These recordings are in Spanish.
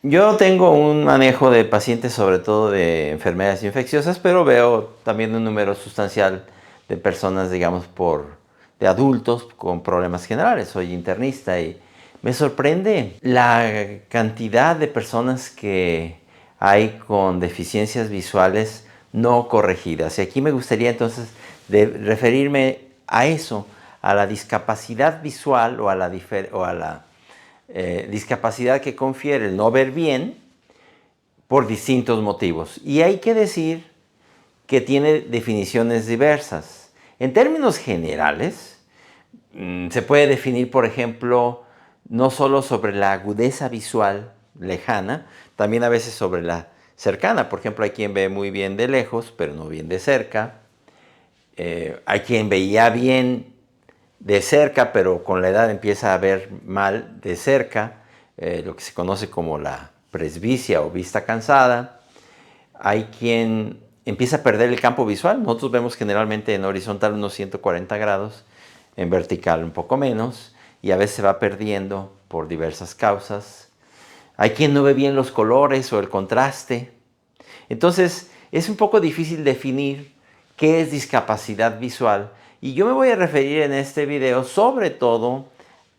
Yo tengo un manejo de pacientes, sobre todo de enfermedades infecciosas, pero veo también un número sustancial de personas, digamos, de adultos con problemas generales. Soy internista y me sorprende la cantidad de personas que hay con deficiencias visuales no corregidas. Y aquí me gustaría entonces referirme a eso, a la discapacidad visual o a la discapacidad que confiere el no ver bien por distintos motivos. Y hay que decir que tiene definiciones diversas. En términos generales, se puede definir, por ejemplo, no solo sobre la agudeza visual lejana, también a veces sobre la cercana. Por ejemplo, hay quien ve muy bien de lejos, pero no bien de cerca. Hay quien veía bien de cerca, pero con la edad empieza a ver mal de cerca, lo que se conoce como la presbicia o vista cansada. Hay quien empieza a perder el campo visual. Nosotros vemos generalmente en horizontal unos 140 grados, en vertical un poco menos, y a veces se va perdiendo por diversas causas. Hay quien no ve bien los colores o el contraste. Entonces, es un poco difícil definir qué es discapacidad visual. Y yo me voy a referir en este video sobre todo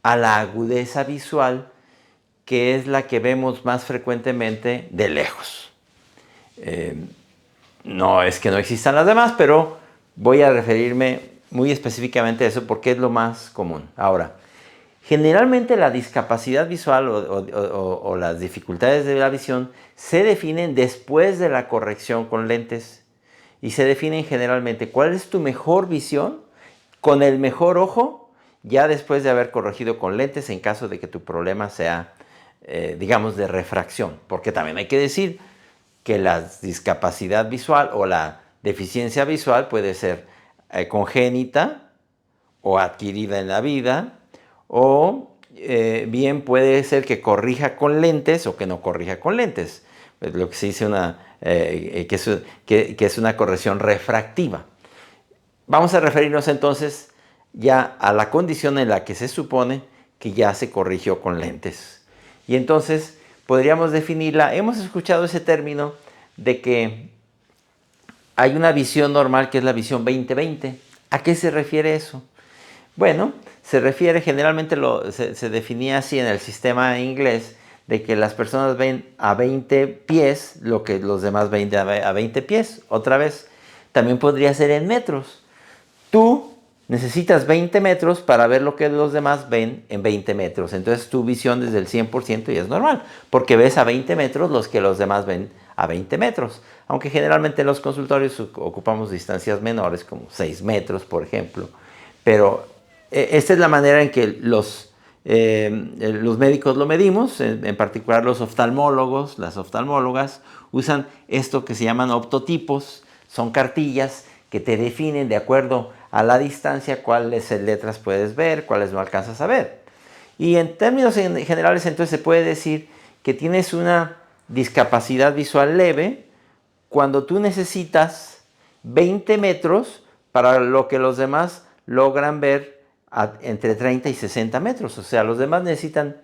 a la agudeza visual, que es la que vemos más frecuentemente de lejos. No es que no existan las demás, pero voy a referirme muy específicamente a eso porque es lo más común. Ahora, generalmente la discapacidad visual o las dificultades de la visión se definen después de la corrección con lentes y se definen generalmente cuál es tu mejor visión con el mejor ojo ya después de haber corregido con lentes en caso de que tu problema sea, digamos, de refracción. Porque también hay que decir que la discapacidad visual o la deficiencia visual puede ser congénita o adquirida en la vida, o bien puede ser que corrija con lentes o que no corrija con lentes. Es lo que se dice que es una corrección refractiva. Vamos a referirnos entonces ya a la condición en la que se supone que ya se corrigió con lentes. Y entonces podríamos definirla, hemos escuchado ese término de que hay una visión normal que es la visión 20/20. ¿A qué se refiere eso? Bueno, se refiere generalmente, se definía así en el sistema inglés, de que las personas ven a 20 pies lo que los demás ven a 20 pies. Otra vez, también podría ser en metros. Tú necesitas 20 metros para ver lo que los demás ven en 20 metros. Entonces tu visión desde el 100% ya es normal, porque ves a 20 metros los que los demás ven a 20 metros. Aunque generalmente en los consultorios ocupamos distancias menores, como 6 metros, por ejemplo. Pero esta es la manera en que los médicos lo medimos, en particular los oftalmólogos, las oftalmólogas, usan esto que se llaman optotipos. Son cartillas que te definen de acuerdo a la distancia cuáles letras puedes ver, cuáles no alcanzas a ver. Y en términos generales entonces se puede decir que tienes una discapacidad visual leve cuando tú necesitas 20 metros para lo que los demás logran ver entre 30 y 60 metros. O sea, los demás necesitan,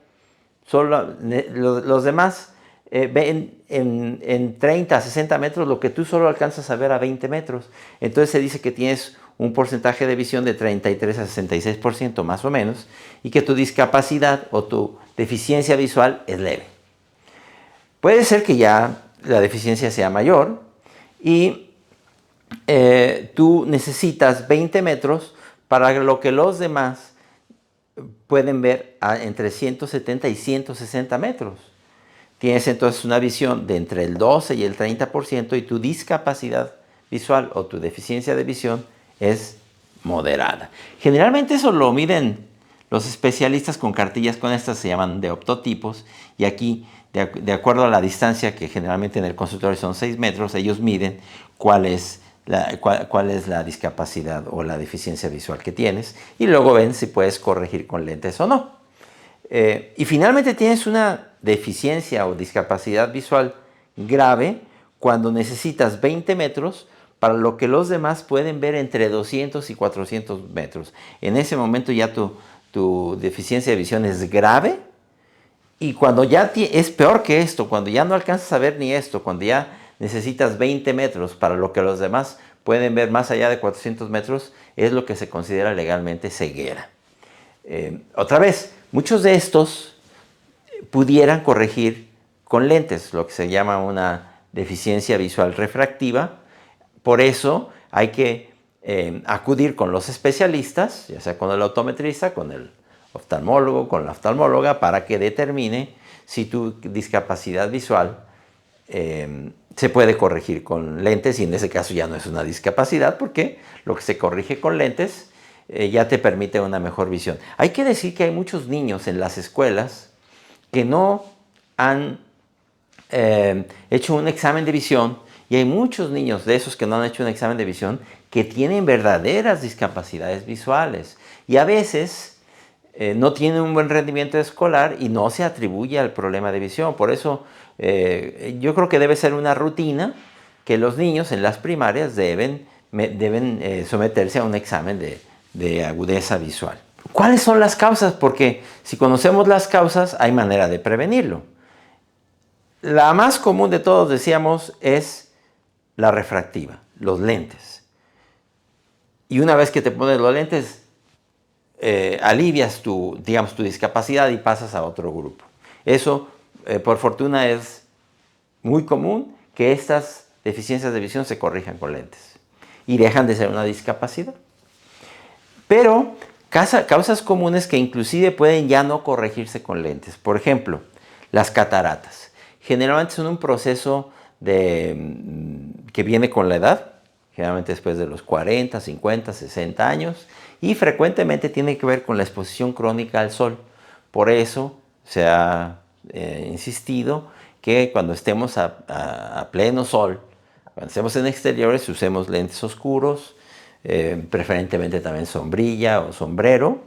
los demás ven en 30 a 60 metros lo que tú solo alcanzas a ver a 20 metros. Entonces se dice que tienes un porcentaje de visión de 33 a 66% más o menos, y que tu discapacidad o tu deficiencia visual es leve. Puede ser que ya la deficiencia sea mayor y tú necesitas 20 metros para lo que los demás pueden ver entre 170 y 160 metros. Tienes entonces una visión de entre el 12 y el 30% y tu discapacidad visual o tu deficiencia de visión es moderada. Generalmente eso lo miden los especialistas con cartillas con estas, se llaman de optotipos, y aquí, de acuerdo a la distancia, que generalmente en el consultorio son 6 metros, ellos miden cuál es la discapacidad o la deficiencia visual que tienes, y luego ven si puedes corregir con lentes o no. Y finalmente tienes una deficiencia o discapacidad visual grave cuando necesitas 20 metros para lo que los demás pueden ver entre 200 y 400 metros. En ese momento ya tu deficiencia de visión es grave Y cuando ya es peor que esto, cuando ya no alcanzas a ver ni esto, cuando ya necesitas 20 metros para lo que los demás pueden ver más allá de 400 metros, es lo que se considera legalmente ceguera. Otra vez, muchos de estos pudieran corregir con lentes, lo que se llama una deficiencia visual refractiva. Por eso hay que acudir con los especialistas, ya sea con el optometrista, con el oftalmólogo, con la oftalmóloga, para que determine si tu discapacidad visual se puede corregir con lentes, y en ese caso ya no es una discapacidad, porque lo que se corrige con lentes ya te permite una mejor visión. Hay que decir que hay muchos niños en las escuelas que no han hecho un examen de visión, y hay muchos niños de esos que no han hecho un examen de visión que tienen verdaderas discapacidades visuales, y a veces no tienen un buen rendimiento escolar y no se atribuye al problema de visión. Por eso yo creo que debe ser una rutina que los niños en las primarias deben someterse a un examen de agudeza visual. ¿Cuáles son las causas? Porque si conocemos las causas, hay manera de prevenirlo. La más común de todos, decíamos, es la refractiva, los lentes. Y una vez que te pones los lentes, alivias tu discapacidad y pasas a otro grupo. Eso, por fortuna, es muy común que estas deficiencias de visión se corrijan con lentes y dejan de ser una discapacidad. Pero causas comunes que inclusive pueden ya no corregirse con lentes. Por ejemplo, las cataratas. Generalmente son un proceso que viene con la edad, generalmente después de los 40, 50, 60 años, y frecuentemente tiene que ver con la exposición crónica al sol. Por eso se ha insistido que cuando estemos a pleno sol, cuando estemos en exteriores, usemos lentes oscuros, preferentemente también sombrilla o sombrero,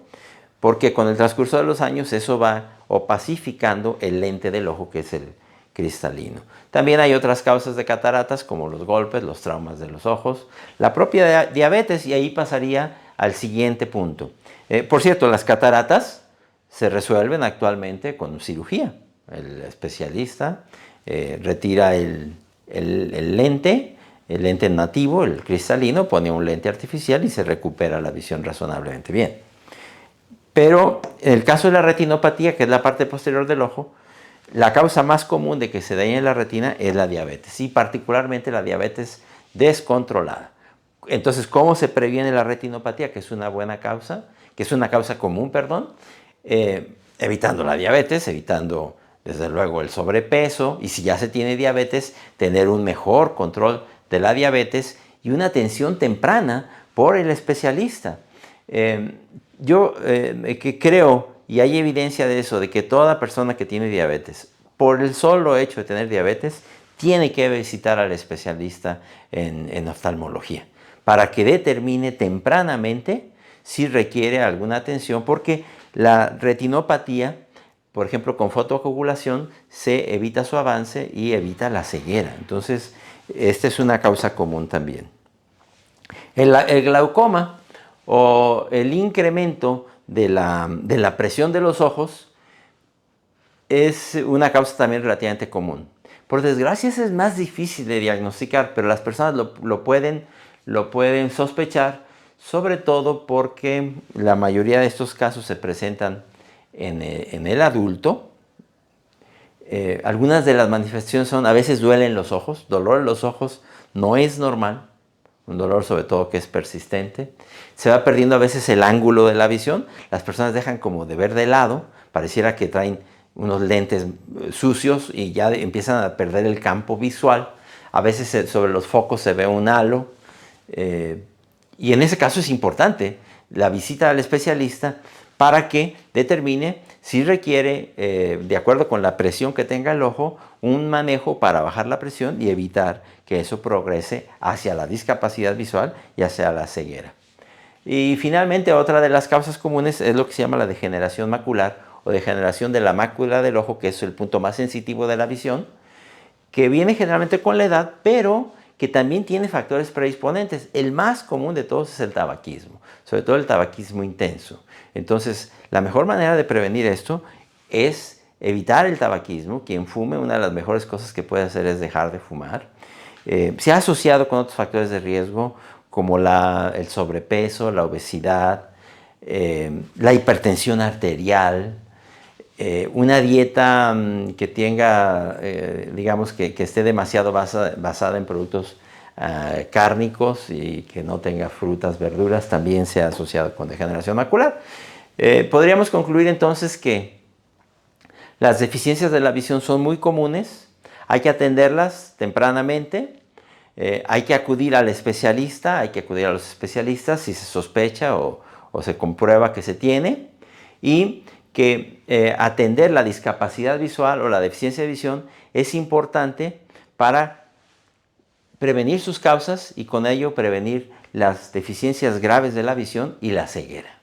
porque con el transcurso de los años eso va opacificando el lente del ojo, que es el cristalino. También hay otras causas de cataratas, como los golpes, los traumas de los ojos, la propia diabetes, y ahí pasaría al siguiente punto. Por cierto, las cataratas se resuelven actualmente con cirugía. El especialista retira el lente nativo, el cristalino, pone un lente artificial y se recupera la visión razonablemente bien. Pero en el caso de la retinopatía, que es la parte posterior del ojo, la causa más común de que se dañe la retina es la diabetes, y particularmente la diabetes descontrolada. Entonces, ¿cómo se previene la retinopatía? Que es una buena causa, que es una causa común, perdón, evitando la diabetes, evitando desde luego el sobrepeso, y si ya se tiene diabetes, tener un mejor control de la diabetes y una atención temprana por el especialista. Yo que creo, y hay evidencia de eso, de que toda persona que tiene diabetes, por el solo hecho de tener diabetes, tiene que visitar al especialista en oftalmología, para que determine tempranamente si requiere alguna atención, porque la retinopatía, por ejemplo, con fotocoagulación, se evita su avance y evita la ceguera. Entonces, esta es una causa común también. El glaucoma, o el incremento de la presión de los ojos, es una causa también relativamente común. Por desgracia, es más difícil de diagnosticar, pero las personas lo pueden sospechar, sobre todo porque la mayoría de estos casos se presentan en el adulto. Algunas de las manifestaciones son: a veces duelen los ojos, dolor en los ojos no es normal, un dolor sobre todo que es persistente. Se va perdiendo a veces el ángulo de la visión, las personas dejan como de ver de lado, pareciera que traen unos lentes sucios y ya empiezan a perder el campo visual. A veces sobre los focos se ve un halo, y en ese caso es importante la visita al especialista para que determine si requiere, de acuerdo con la presión que tenga el ojo, un manejo para bajar la presión y evitar que eso progrese hacia la discapacidad visual y hacia la ceguera. Y finalmente, otra de las causas comunes es lo que se llama la degeneración macular, o degeneración de la mácula del ojo, que es el punto más sensitivo de la visión, que viene generalmente con la edad, pero que también tiene factores predisponentes. El más común de todos es el tabaquismo, sobre todo el tabaquismo intenso. Entonces, la mejor manera de prevenir esto es evitar el tabaquismo. Quien fume, una de las mejores cosas que puede hacer es dejar de fumar. Se ha asociado con otros factores de riesgo como el sobrepeso, la obesidad, la hipertensión arterial, una dieta que tenga, digamos, que esté demasiado basada en productos cárnicos y que no tenga frutas, verduras, también se ha asociado con degeneración macular. Podríamos concluir entonces que las deficiencias de la visión son muy comunes, hay que atenderlas tempranamente, hay que acudir al especialista, hay que acudir a los especialistas si se sospecha o se comprueba que se tiene, y que atender la discapacidad visual o la deficiencia de visión es importante para prevenir sus causas y con ello prevenir las deficiencias graves de la visión y la ceguera.